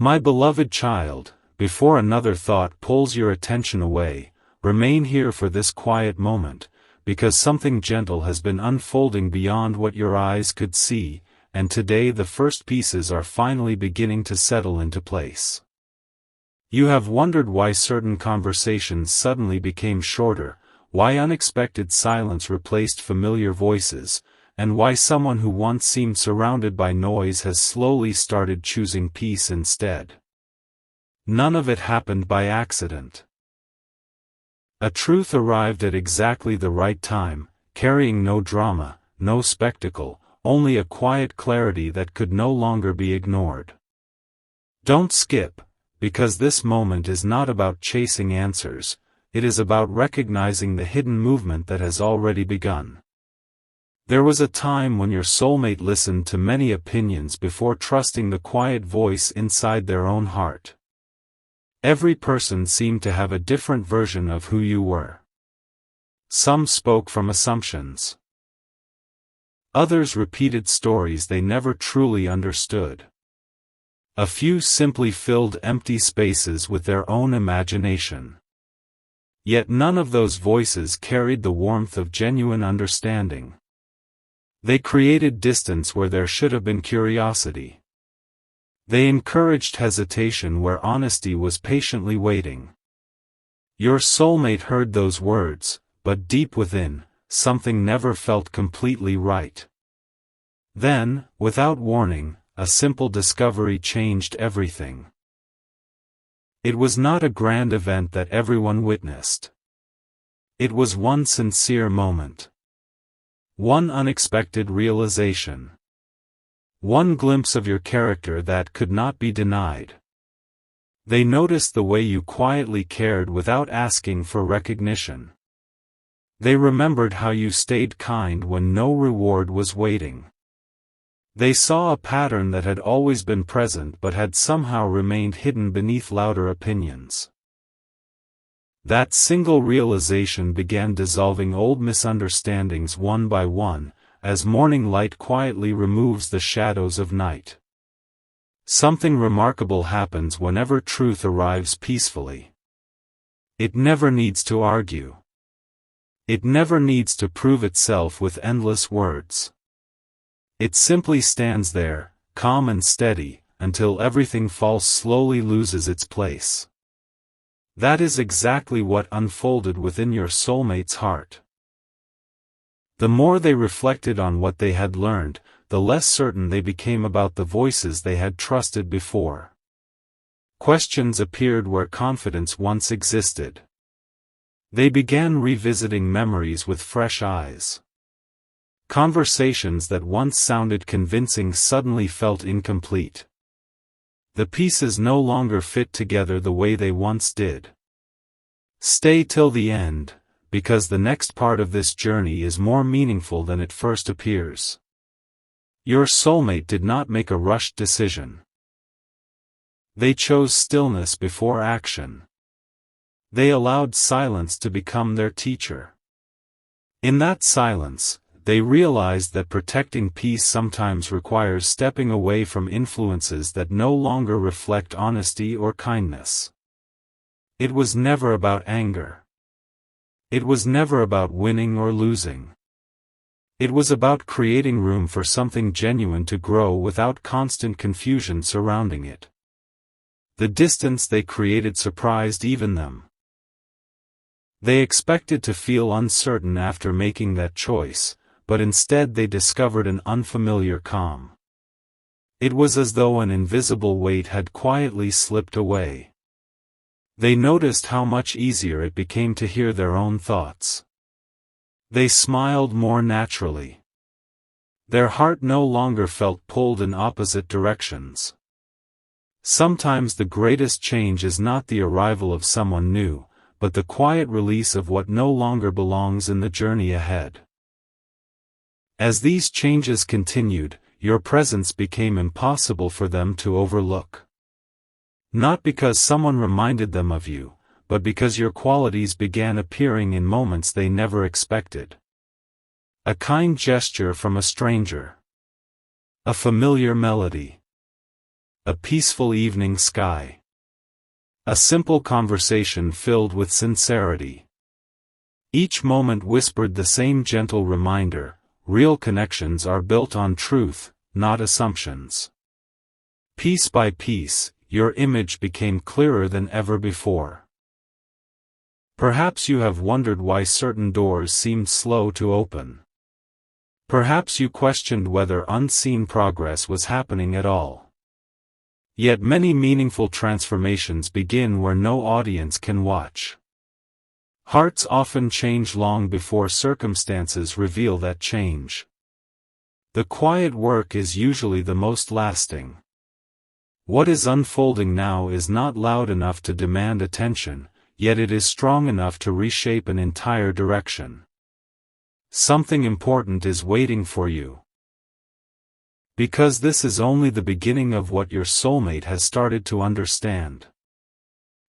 My beloved child, before another thought pulls your attention away, remain here for this quiet moment, because something gentle has been unfolding beyond what your eyes could see, and today the first pieces are finally beginning to settle into place. You have wondered why certain conversations suddenly became shorter, why unexpected silence replaced familiar voices, and why someone who once seemed surrounded by noise has slowly started choosing peace instead. None of it happened by accident. A truth arrived at exactly the right time, carrying no drama, no spectacle, only a quiet clarity that could no longer be ignored. Don't skip, because this moment is not about chasing answers, it is about recognizing the hidden movement that has already begun. There was a time when your soulmate listened to many opinions before trusting the quiet voice inside their own heart. Every person seemed to have a different version of who you were. Some spoke from assumptions. Others repeated stories they never truly understood. A few simply filled empty spaces with their own imagination. Yet none of those voices carried the warmth of genuine understanding. They created distance where there should have been curiosity. They encouraged hesitation where honesty was patiently waiting. Your soulmate heard those words, but deep within, something never felt completely right. Then, without warning, a simple discovery changed everything. It was not a grand event that everyone witnessed. It was one sincere moment. One unexpected realization. One glimpse of your character that could not be denied. They noticed the way you quietly cared without asking for recognition. They remembered how you stayed kind when no reward was waiting. They saw a pattern that had always been present but had somehow remained hidden beneath louder opinions. That single realization began dissolving old misunderstandings one by one, as morning light quietly removes the shadows of night. Something remarkable happens whenever truth arrives peacefully. It never needs to argue. It never needs to prove itself with endless words. It simply stands there, calm and steady, until everything false slowly loses its place. That is exactly what unfolded within your soulmate's heart. The more they reflected on what they had learned, the less certain they became about the voices they had trusted before. Questions appeared where confidence once existed. They began revisiting memories with fresh eyes. Conversations that once sounded convincing suddenly felt incomplete. The pieces no longer fit together the way they once did. Stay till the end, because the next part of this journey is more meaningful than it first appears. Your soulmate did not make a rushed decision. They chose stillness before action. They allowed silence to become their teacher. In that silence, they realized that protecting peace sometimes requires stepping away from influences that no longer reflect honesty or kindness. It was never about anger. It was never about winning or losing. It was about creating room for something genuine to grow without constant confusion surrounding it. The distance they created surprised even them. They expected to feel uncertain after making that choice, but instead they discovered an unfamiliar calm. It was as though an invisible weight had quietly slipped away. They noticed how much easier it became to hear their own thoughts. They smiled more naturally. Their heart no longer felt pulled in opposite directions. Sometimes the greatest change is not the arrival of someone new, but the quiet release of what no longer belongs in the journey ahead. As these changes continued, your presence became impossible for them to overlook. Not because someone reminded them of you, but because your qualities began appearing in moments they never expected. A kind gesture from a stranger. A familiar melody. A peaceful evening sky. A simple conversation filled with sincerity. Each moment whispered the same gentle reminder: real connections are built on truth, not assumptions. Piece by piece, your image became clearer than ever before. Perhaps you have wondered why certain doors seemed slow to open. Perhaps you questioned whether unseen progress was happening at all. Yet many meaningful transformations begin where no audience can watch. Hearts often change long before circumstances reveal that change. The quiet work is usually the most lasting. What is unfolding now is not loud enough to demand attention, yet it is strong enough to reshape an entire direction. Something important is waiting for you. Because this is only the beginning of what your soulmate has started to understand.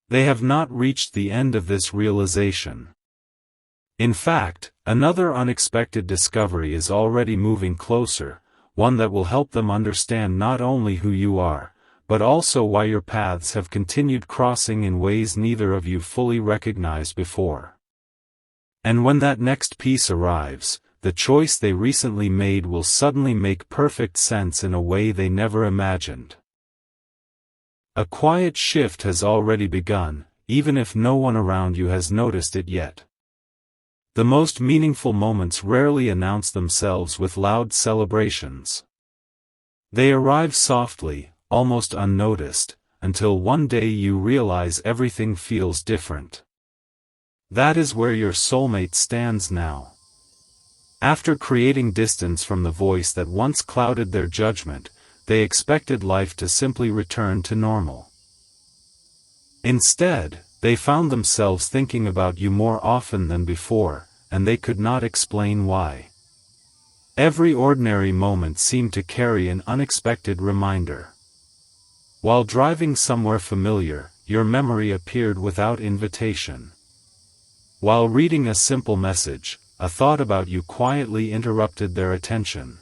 They have not reached the end of this realization. In fact, another unexpected discovery is already moving closer, one that will help them understand not only who you are, but also why your paths have continued crossing in ways neither of you fully recognized before. And when that next piece arrives, the choice they recently made will suddenly make perfect sense in a way they never imagined. A quiet shift has already begun, even if no one around you has noticed it yet. The most meaningful moments rarely announce themselves with loud celebrations. They arrive softly, almost unnoticed, until one day you realize everything feels different. That is where your soulmate stands now. After creating distance from the voice that once clouded their judgment, they expected life to simply return to normal. Instead, they found themselves thinking about you more often than before, and they could not explain why. Every ordinary moment seemed to carry an unexpected reminder. While driving somewhere familiar, your memory appeared without invitation. While reading a simple message, a thought about you quietly interrupted their attention.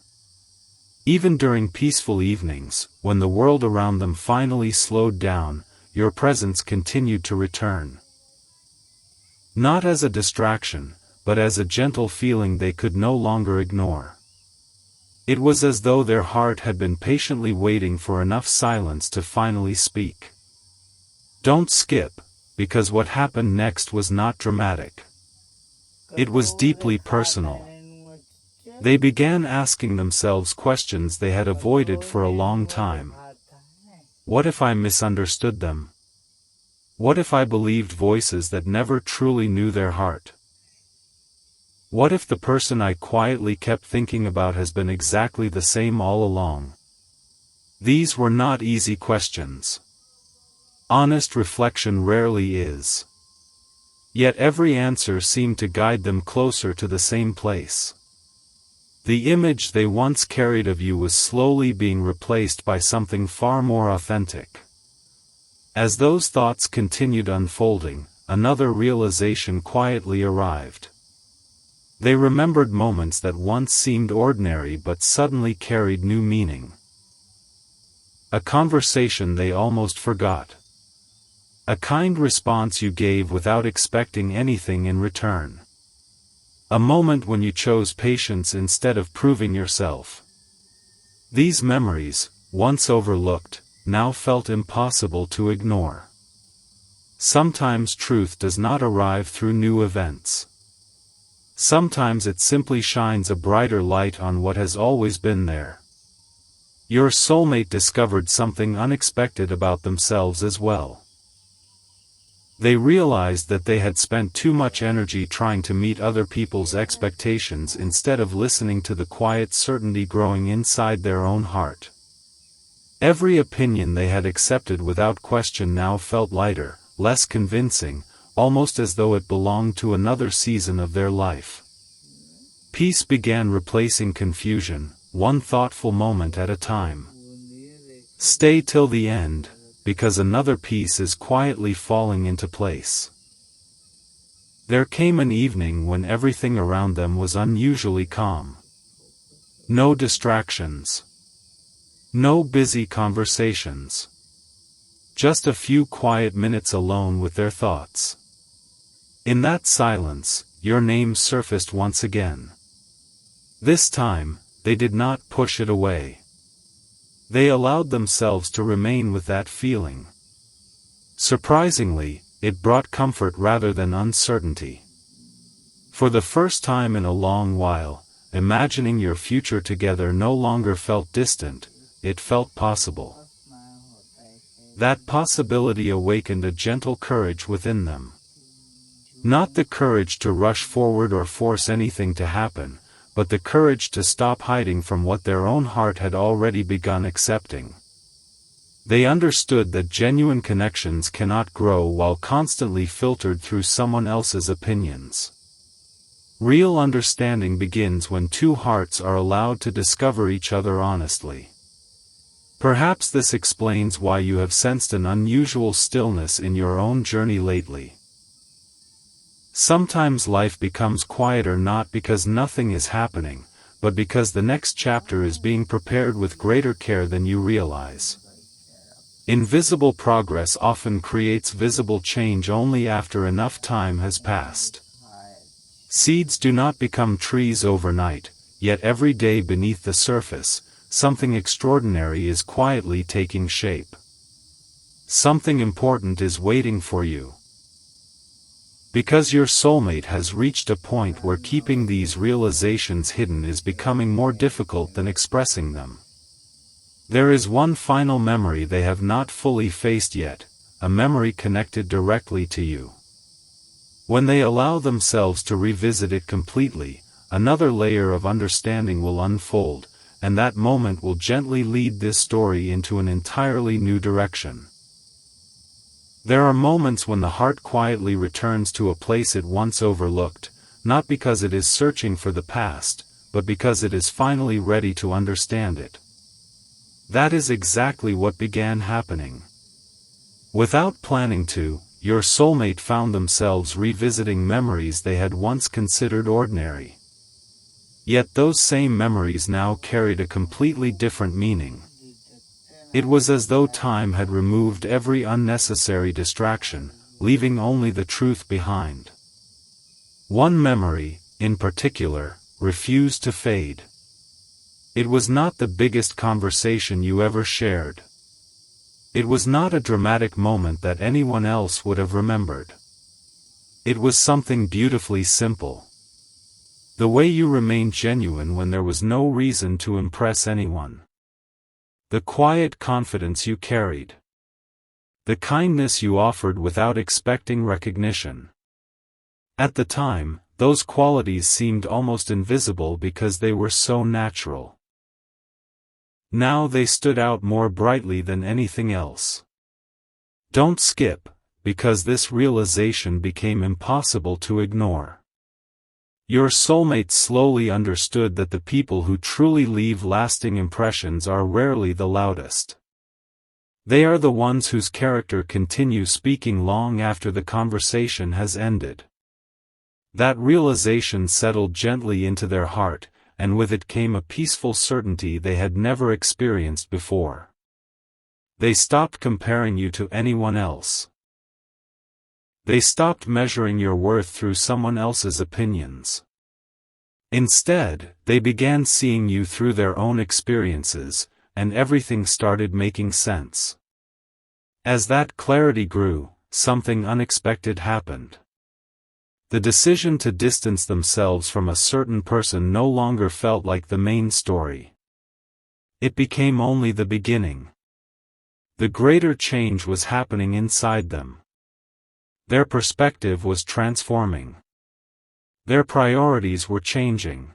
Even during peaceful evenings, when the world around them finally slowed down, your presence continued to return. Not as a distraction, but as a gentle feeling they could no longer ignore. It was as though their heart had been patiently waiting for enough silence to finally speak. Don't skip, because what happened next was not dramatic. It was deeply personal. They began asking themselves questions they had avoided for a long time. What if I misunderstood them? What if I believed voices that never truly knew their heart? What if the person I quietly kept thinking about has been exactly the same all along? These were not easy questions. Honest reflection rarely is. Yet every answer seemed to guide them closer to the same place. The image they once carried of you was slowly being replaced by something far more authentic. As those thoughts continued unfolding, another realization quietly arrived. They remembered moments that once seemed ordinary but suddenly carried new meaning. A conversation they almost forgot. A kind response you gave without expecting anything in return. A moment when you chose patience instead of proving yourself. These memories, once overlooked, now felt impossible to ignore. Sometimes truth does not arrive through new events. Sometimes it simply shines a brighter light on what has always been there. Your soulmate discovered something unexpected about themselves as well. They realized that they had spent too much energy trying to meet other people's expectations instead of listening to the quiet certainty growing inside their own heart. Every opinion they had accepted without question now felt lighter, less convincing, almost as though it belonged to another season of their life. Peace began replacing confusion, one thoughtful moment at a time. Stay till the end, because another piece is quietly falling into place. There came an evening when everything around them was unusually calm. No distractions. No busy conversations. Just a few quiet minutes alone with their thoughts. In that silence, your name surfaced once again. This time, they did not push it away. They allowed themselves to remain with that feeling. Surprisingly, it brought comfort rather than uncertainty. For the first time in a long while, imagining your future together no longer felt distant, it felt possible. That possibility awakened a gentle courage within them. Not the courage to rush forward or force anything to happen, but the courage to stop hiding from what their own heart had already begun accepting. They understood that genuine connections cannot grow while constantly filtered through someone else's opinions. Real understanding begins when two hearts are allowed to discover each other honestly. Perhaps this explains why you have sensed an unusual stillness in your own journey lately. Sometimes life becomes quieter not because nothing is happening, but because the next chapter is being prepared with greater care than you realize. Invisible progress often creates visible change only after enough time has passed. Seeds do not become trees overnight, yet every day beneath the surface, something extraordinary is quietly taking shape. Something important is waiting for you. Because your soulmate has reached a point where keeping these realizations hidden is becoming more difficult than expressing them. There is one final memory they have not fully faced yet, a memory connected directly to you. When they allow themselves to revisit it completely, another layer of understanding will unfold, and that moment will gently lead this story into an entirely new direction. There are moments when the heart quietly returns to a place it once overlooked, not because it is searching for the past, but because it is finally ready to understand it. That is exactly what began happening. Without planning to, your soulmate found themselves revisiting memories they had once considered ordinary. Yet those same memories now carried a completely different meaning. It was as though time had removed every unnecessary distraction, leaving only the truth behind. One memory, in particular, refused to fade. It was not the biggest conversation you ever shared. It was not a dramatic moment that anyone else would have remembered. It was something beautifully simple. The way you remained genuine when there was no reason to impress anyone. The quiet confidence you carried. The kindness you offered without expecting recognition. At the time, those qualities seemed almost invisible because they were so natural. Now they stood out more brightly than anything else. Don't skip, because this realization became impossible to ignore. Your soulmate slowly understood that the people who truly leave lasting impressions are rarely the loudest. They are the ones whose character continues speaking long after the conversation has ended. That realization settled gently into their heart, and with it came a peaceful certainty they had never experienced before. They stopped comparing you to anyone else. They stopped measuring your worth through someone else's opinions. Instead, they began seeing you through their own experiences, and everything started making sense. As that clarity grew, something unexpected happened. The decision to distance themselves from a certain person no longer felt like the main story. It became only the beginning. The greater change was happening inside them. Their perspective was transforming. Their priorities were changing.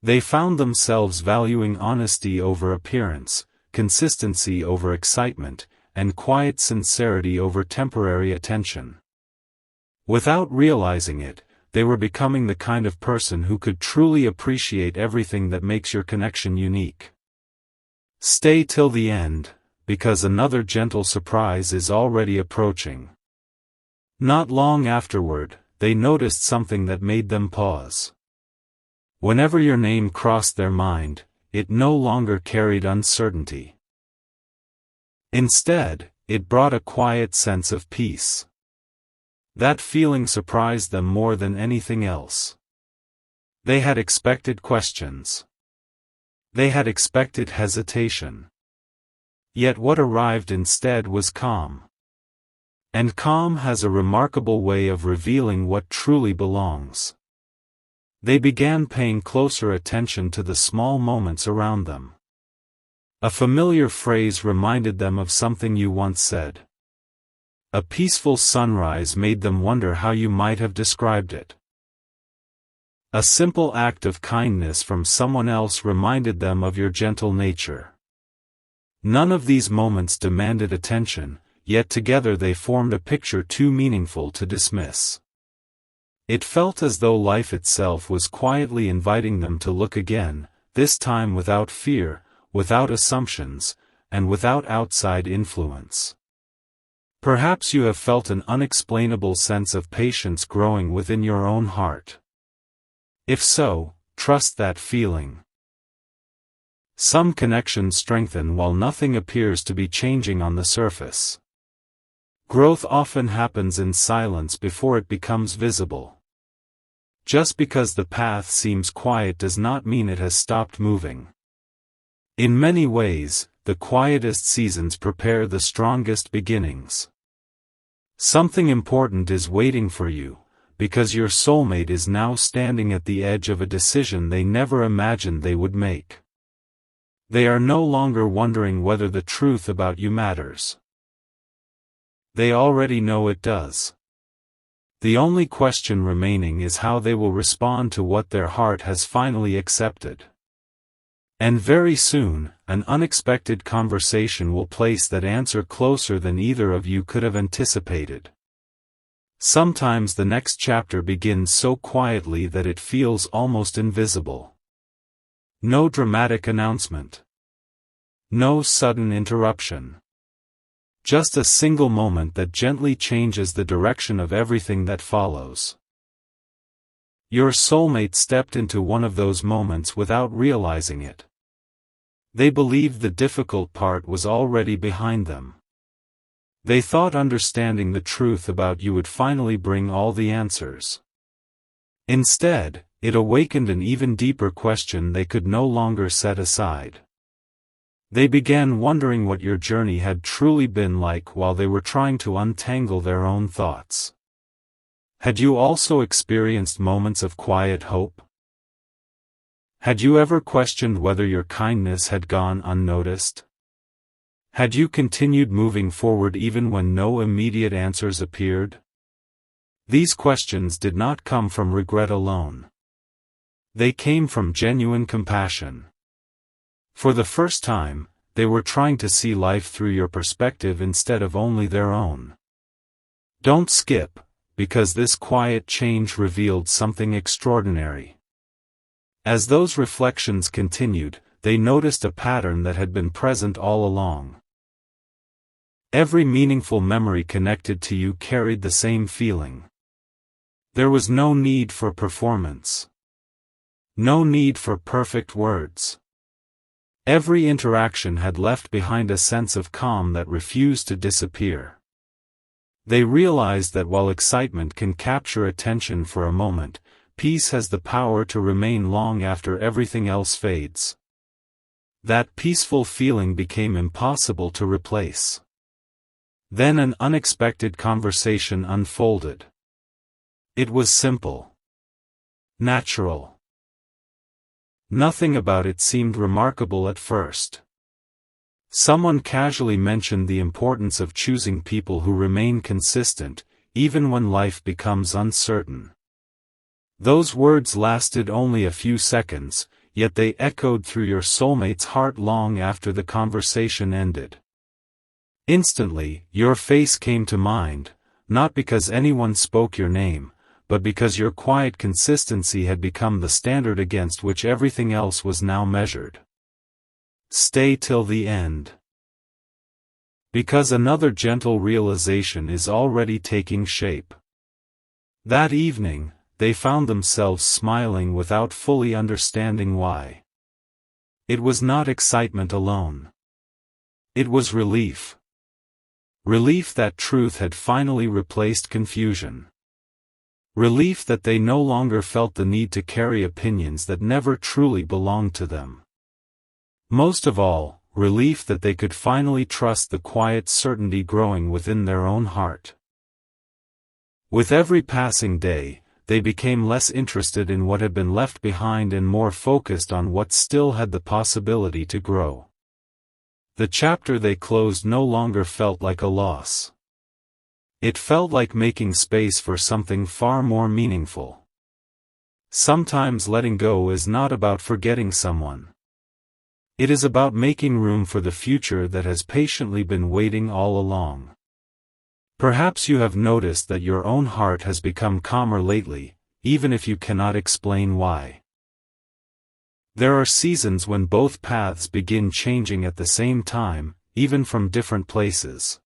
They found themselves valuing honesty over appearance, consistency over excitement, and quiet sincerity over temporary attention. Without realizing it, they were becoming the kind of person who could truly appreciate everything that makes your connection unique. Stay till the end, because another gentle surprise is already approaching. Not long afterward, they noticed something that made them pause. Whenever your name crossed their mind, it no longer carried uncertainty. Instead, it brought a quiet sense of peace. That feeling surprised them more than anything else. They had expected questions. They had expected hesitation. Yet what arrived instead was calm. And calm has a remarkable way of revealing what truly belongs. They began paying closer attention to the small moments around them. A familiar phrase reminded them of something you once said. A peaceful sunrise made them wonder how you might have described it. A simple act of kindness from someone else reminded them of your gentle nature. None of these moments demanded attention, yet together they formed a picture too meaningful to dismiss. It felt as though life itself was quietly inviting them to look again, this time without fear, without assumptions, and without outside influence. Perhaps you have felt an unexplainable sense of patience growing within your own heart. If so, trust that feeling. Some connections strengthen while nothing appears to be changing on the surface. Growth often happens in silence before it becomes visible. Just because the path seems quiet does not mean it has stopped moving. In many ways, the quietest seasons prepare the strongest beginnings. Something important is waiting for you, because your soulmate is now standing at the edge of a decision they never imagined they would make. They are no longer wondering whether the truth about you matters. They already know it does. The only question remaining is how they will respond to what their heart has finally accepted. And very soon, an unexpected conversation will place that answer closer than either of you could have anticipated. Sometimes the next chapter begins so quietly that it feels almost invisible. No dramatic announcement. No sudden interruption. Just a single moment that gently changes the direction of everything that follows. Your soulmate stepped into one of those moments without realizing it. They believed the difficult part was already behind them. They thought understanding the truth about you would finally bring all the answers. Instead, it awakened an even deeper question they could no longer set aside. They began wondering what your journey had truly been like while they were trying to untangle their own thoughts. Had you also experienced moments of quiet hope? Had you ever questioned whether your kindness had gone unnoticed? Had you continued moving forward even when no immediate answers appeared? These questions did not come from regret alone. They came from genuine compassion. For the first time, they were trying to see life through your perspective instead of only their own. Don't skip, because this quiet change revealed something extraordinary. As those reflections continued, they noticed a pattern that had been present all along. Every meaningful memory connected to you carried the same feeling. There was no need for performance. No need for perfect words. Every interaction had left behind a sense of calm that refused to disappear. They realized that while excitement can capture attention for a moment, peace has the power to remain long after everything else fades. That peaceful feeling became impossible to replace. Then an unexpected conversation unfolded. It was simple. Natural. Nothing about it seemed remarkable at first. Someone casually mentioned the importance of choosing people who remain consistent, even when life becomes uncertain. Those words lasted only a few seconds, yet they echoed through your soulmate's heart long after the conversation ended. Instantly, your face came to mind, not because anyone spoke your name, but because your quiet consistency had become the standard against which everything else was now measured. Stay till the end. Because another gentle realization is already taking shape. That evening, they found themselves smiling without fully understanding why. It was not excitement alone. It was relief. Relief that truth had finally replaced confusion. Relief that they no longer felt the need to carry opinions that never truly belonged to them. Most of all, relief that they could finally trust the quiet certainty growing within their own heart. With every passing day, they became less interested in what had been left behind and more focused on what still had the possibility to grow. The chapter they closed no longer felt like a loss. It felt like making space for something far more meaningful. Sometimes letting go is not about forgetting someone. It is about making room for the future that has patiently been waiting all along. Perhaps you have noticed that your own heart has become calmer lately, even if you cannot explain why. There are seasons when both paths begin changing at the same time, even from different places.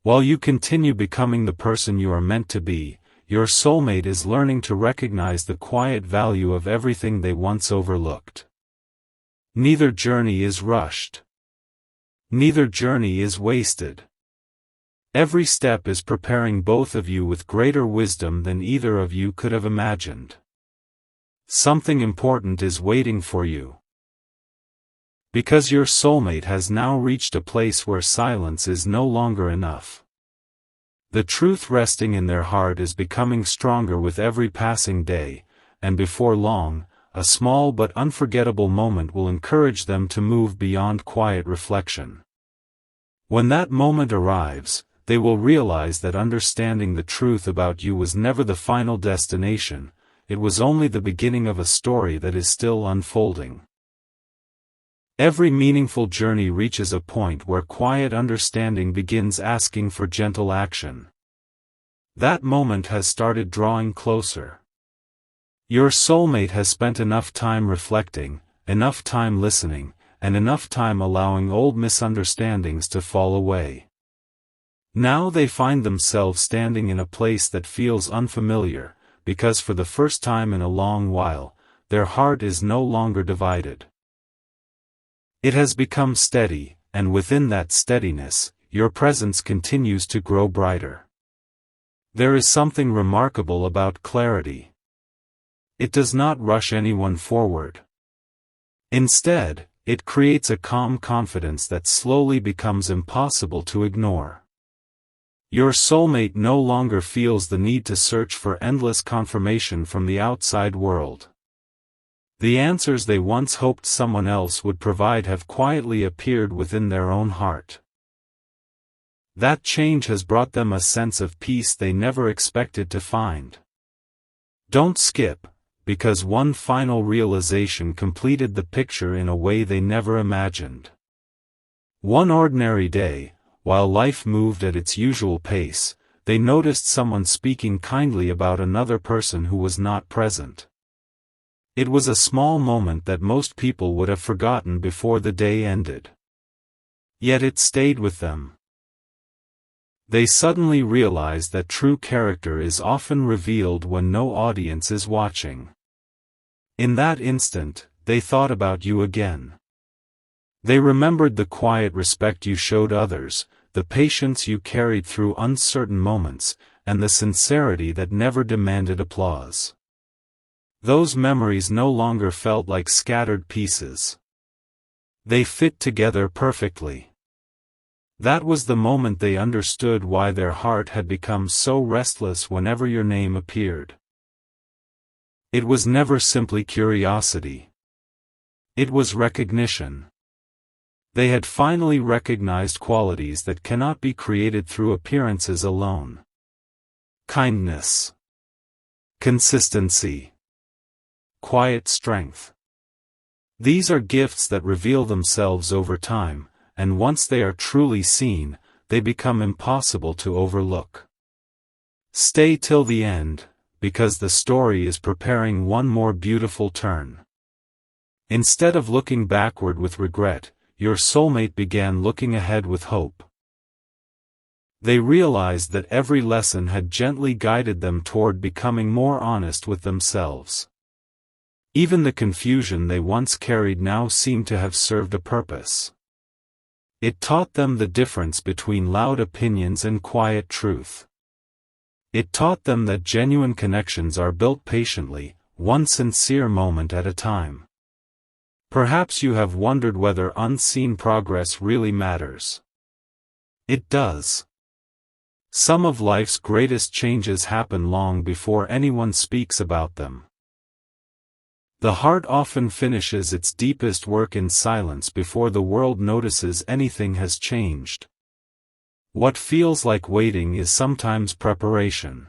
While you continue becoming the person you are meant to be, your soulmate is learning to recognize the quiet value of everything they once overlooked. Neither journey is rushed. Neither journey is wasted. Every step is preparing both of you with greater wisdom than either of you could have imagined. Something important is waiting for you. Because your soulmate has now reached a place where silence is no longer enough. The truth resting in their heart is becoming stronger with every passing day, and before long, a small but unforgettable moment will encourage them to move beyond quiet reflection. When that moment arrives, they will realize that understanding the truth about you was never the final destination, it was only the beginning of a story that is still unfolding. Every meaningful journey reaches a point where quiet understanding begins asking for gentle action. That moment has started drawing closer. Your soulmate has spent enough time reflecting, enough time listening, and enough time allowing old misunderstandings to fall away. Now they find themselves standing in a place that feels unfamiliar, because for the first time in a long while, their heart is no longer divided. It has become steady, and within that steadiness, your presence continues to grow brighter. There is something remarkable about clarity. It does not rush anyone forward. Instead, it creates a calm confidence that slowly becomes impossible to ignore. Your soulmate no longer feels the need to search for endless confirmation from the outside world. The answers they once hoped someone else would provide have quietly appeared within their own heart. That change has brought them a sense of peace they never expected to find. Don't skip, because one final realization completed the picture in a way they never imagined. One ordinary day, while life moved at its usual pace, they noticed someone speaking kindly about another person who was not present. It was a small moment that most people would have forgotten before the day ended. Yet it stayed with them. They suddenly realized that true character is often revealed when no audience is watching. In that instant, they thought about you again. They remembered the quiet respect you showed others, the patience you carried through uncertain moments, and the sincerity that never demanded applause. Those memories no longer felt like scattered pieces. They fit together perfectly. That was the moment they understood why their heart had become so restless whenever your name appeared. It was never simply curiosity. It was recognition. They had finally recognized qualities that cannot be created through appearances alone. Kindness. Consistency. Quiet strength. These are gifts that reveal themselves over time, and once they are truly seen, they become impossible to overlook. Stay till the end, because the story is preparing one more beautiful turn. Instead of looking backward with regret, your soulmate began looking ahead with hope. They realized that every lesson had gently guided them toward becoming more honest with themselves. Even the confusion they once carried now seemed to have served a purpose. It taught them the difference between loud opinions and quiet truth. It taught them that genuine connections are built patiently, one sincere moment at a time. Perhaps you have wondered whether unseen progress really matters. It does. Some of life's greatest changes happen long before anyone speaks about them. The heart often finishes its deepest work in silence before the world notices anything has changed. What feels like waiting is sometimes preparation.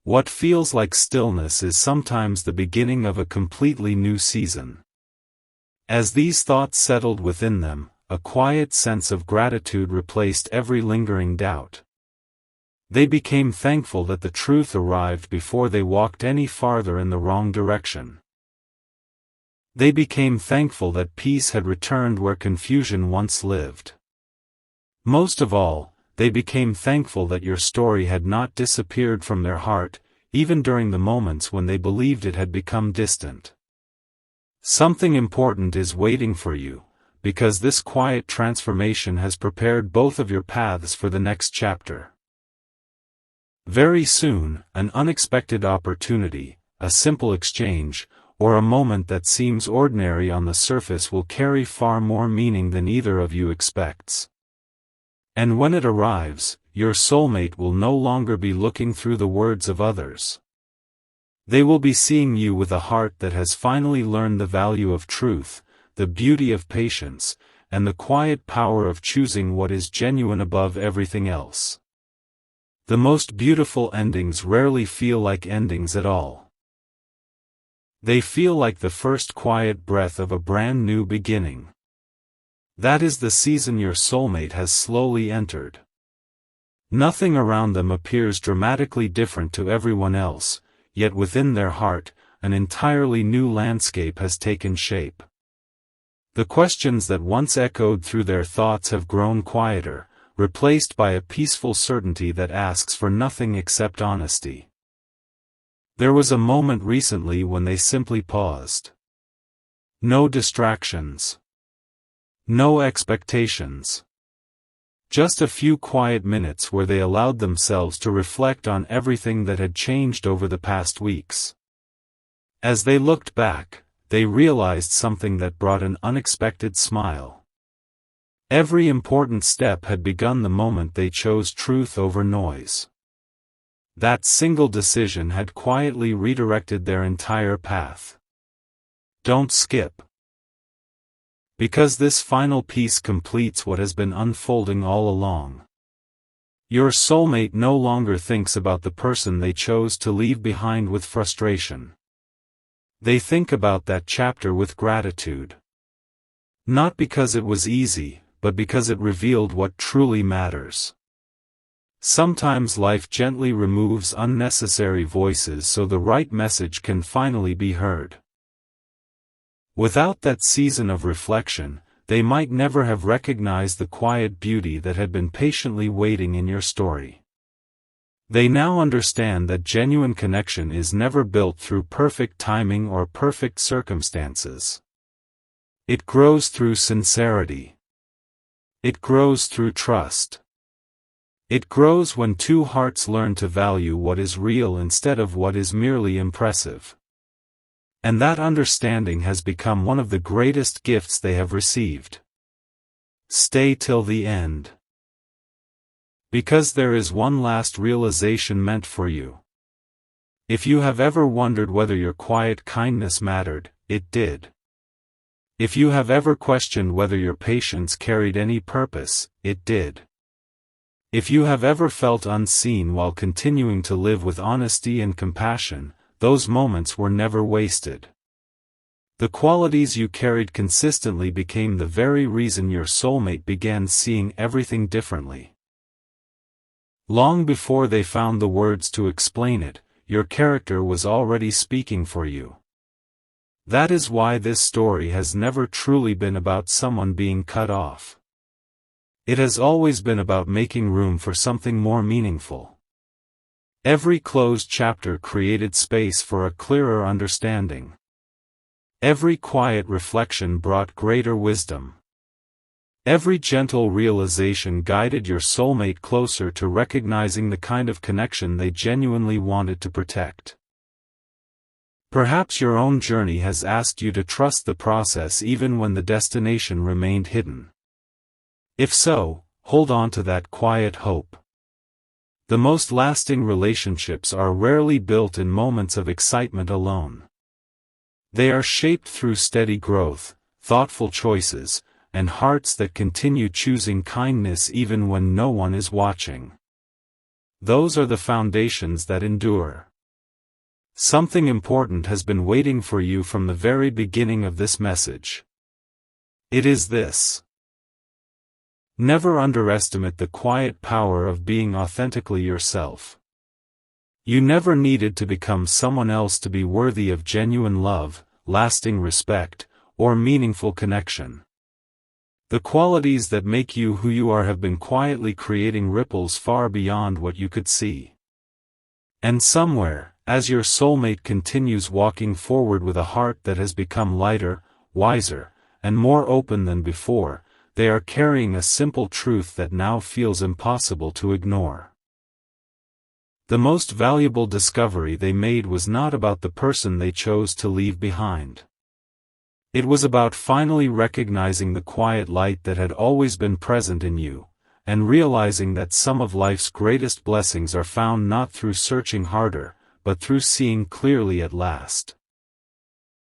What feels like stillness is sometimes the beginning of a completely new season. As these thoughts settled within them, a quiet sense of gratitude replaced every lingering doubt. They became thankful that the truth arrived before they walked any farther in the wrong direction. They became thankful that peace had returned where confusion once lived. Most of all, they became thankful that your story had not disappeared from their heart, even during the moments when they believed it had become distant. Something important is waiting for you, because this quiet transformation has prepared both of your paths for the next chapter. Very soon, an unexpected opportunity, a simple exchange, or a moment that seems ordinary on the surface will carry far more meaning than either of you expects. And when it arrives, your soulmate will no longer be looking through the words of others. They will be seeing you with a heart that has finally learned the value of truth, the beauty of patience, and the quiet power of choosing what is genuine above everything else. The most beautiful endings rarely feel like endings at all. They feel like the first quiet breath of a brand new beginning. That is the season your soulmate has slowly entered. Nothing around them appears dramatically different to everyone else, yet within their heart, an entirely new landscape has taken shape. The questions that once echoed through their thoughts have grown quieter, replaced by a peaceful certainty that asks for nothing except honesty. There was a moment recently when they simply paused. No distractions. No expectations. Just a few quiet minutes where they allowed themselves to reflect on everything that had changed over the past weeks. As they looked back, they realized something that brought an unexpected smile. Every important step had begun the moment they chose truth over noise. That single decision had quietly redirected their entire path. Don't skip. Because this final piece completes what has been unfolding all along. Your soulmate no longer thinks about the person they chose to leave behind with frustration. They think about that chapter with gratitude. Not because it was easy, but because it revealed what truly matters. Sometimes life gently removes unnecessary voices so the right message can finally be heard. Without that season of reflection, they might never have recognized the quiet beauty that had been patiently waiting in your story. They now understand that genuine connection is never built through perfect timing or perfect circumstances. It grows through sincerity. It grows through trust. It grows when two hearts learn to value what is real instead of what is merely impressive. And that understanding has become one of the greatest gifts they have received. Stay till the end. Because there is one last realization meant for you. If you have ever wondered whether your quiet kindness mattered, it did. If you have ever questioned whether your patience carried any purpose, it did. If you have ever felt unseen while continuing to live with honesty and compassion, those moments were never wasted. The qualities you carried consistently became the very reason your soulmate began seeing everything differently. Long before they found the words to explain it, your character was already speaking for you. That is why this story has never truly been about someone being cut off. It has always been about making room for something more meaningful. Every closed chapter created space for a clearer understanding. Every quiet reflection brought greater wisdom. Every gentle realization guided your soulmate closer to recognizing the kind of connection they genuinely wanted to protect. Perhaps your own journey has asked you to trust the process even when the destination remained hidden. If so, hold on to that quiet hope. The most lasting relationships are rarely built in moments of excitement alone. They are shaped through steady growth, thoughtful choices, and hearts that continue choosing kindness even when no one is watching. Those are the foundations that endure. Something important has been waiting for you from the very beginning of this message. It is this. Never underestimate the quiet power of being authentically yourself. You never needed to become someone else to be worthy of genuine love, lasting respect, or meaningful connection. The qualities that make you who you are have been quietly creating ripples far beyond what you could see. And somewhere, as your soulmate continues walking forward with a heart that has become lighter, wiser, and more open than before, they are carrying a simple truth that now feels impossible to ignore. The most valuable discovery they made was not about the person they chose to leave behind. It was about finally recognizing the quiet light that had always been present in you, and realizing that some of life's greatest blessings are found not through searching harder, but through seeing clearly at last.